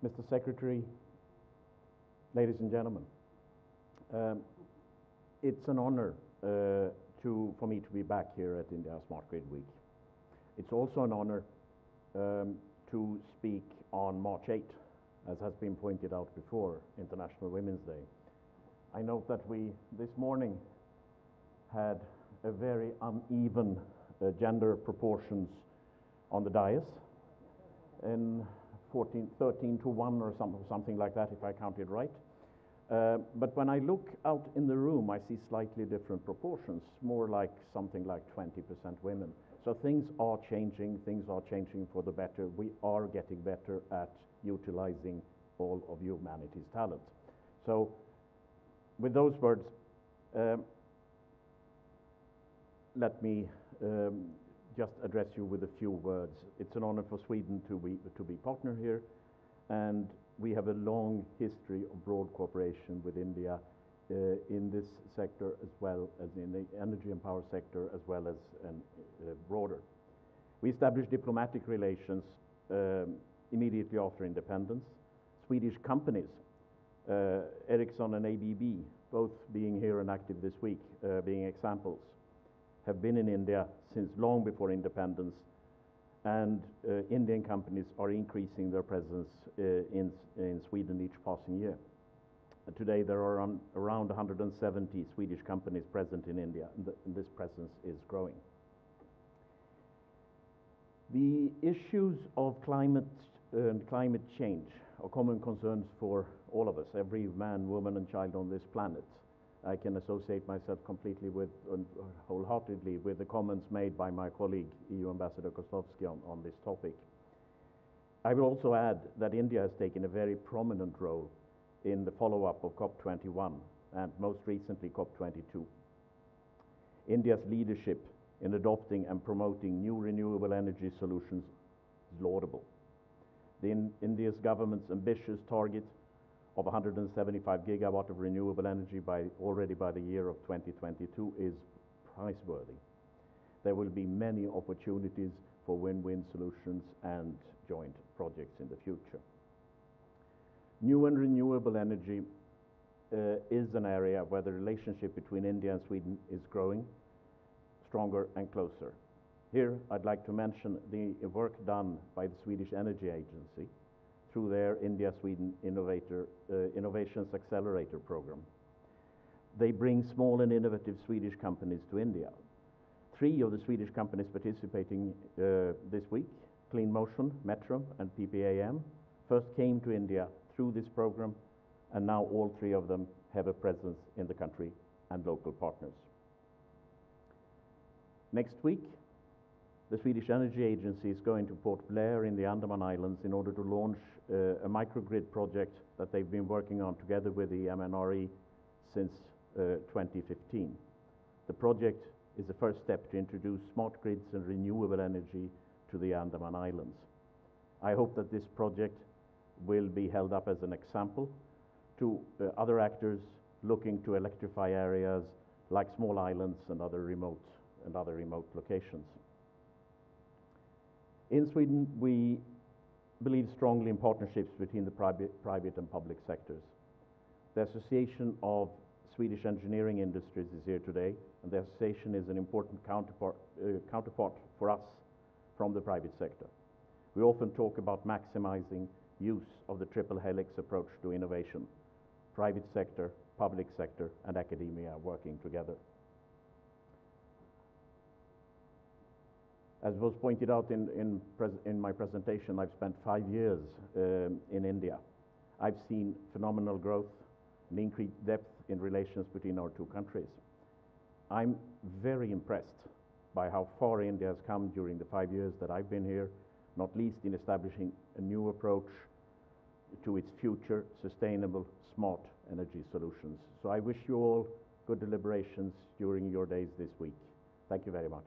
Mr. Secretary, ladies and gentlemen, it's an honor for me to be back here at India Smart Grid Week. It's also an honor to speak on March 8, as has been pointed out before, International Women's Day. I note that we, this morning, had a very uneven gender proportions on the dais, in 13 to 1 or something like that, if I counted right. But when I look out in the room, I see slightly different proportions, more like something like 20% women. So things are changing for the better. We are getting better at utilizing all of humanity's talent. So with those words, let me just address you with a few words. It's an honor for Sweden to be partner here, and we have a long history of broad cooperation with India in this sector, as well as in the energy and power sector, as well as broader. We established diplomatic relations immediately after independence. Swedish companies, Ericsson and ABB, both being here and active this week, being examples, have been in India since long before independence, and Indian companies are increasing their presence in Sweden each passing year. Today there are around 170 Swedish companies present in India, and this presence is growing. The issues of climate and climate change are common concerns for all of us, every man, woman and child on this planet. I can associate myself completely with, wholeheartedly, with the comments made by my colleague, EU Ambassador Kostovsky, on this topic. I will also add that India has taken a very prominent role in the follow-up of COP21 and most recently COP22. India's leadership in adopting and promoting new renewable energy solutions is laudable. India's government's ambitious target of 175 gigawatt of renewable energy already by the year of 2022 is praiseworthy. There will be many opportunities for win-win solutions and joint projects in the future. New and renewable energy is an area where the relationship between India and Sweden is growing stronger and closer. Here I'd like to mention the work done by the Swedish Energy Agency through their India-Sweden Innovations Accelerator program. They bring small and innovative Swedish companies to India. 3 of the Swedish companies participating this week, Clean Motion, Metro and PPAM, first came to India through this program, and now all 3 of them have a presence in the country and local partners. Next week, the Swedish Energy Agency is going to Port Blair in the Andaman Islands in order to launch a microgrid project that they've been working on together with the MNRE since 2015. The project is the first step to introduce smart grids and renewable energy to the Andaman Islands. I hope that this project will be held up as an example to other actors looking to electrify areas like small islands and other remote locations. In Sweden, we believe strongly in partnerships between the private and public sectors. The Association of Swedish Engineering Industries is here today, and the association is an important counterpart for us from the private sector. We often talk about maximizing use of the triple helix approach to innovation: private sector, public sector, and academia working together. As was pointed out in my presentation, I've spent 5 years in India. I've seen phenomenal growth and increased depth in relations between our 2 countries. I'm very impressed by how far India has come during the 5 years that I've been here, not least in establishing a new approach to its future sustainable, smart energy solutions. So I wish you all good deliberations during your days this week. Thank you very much.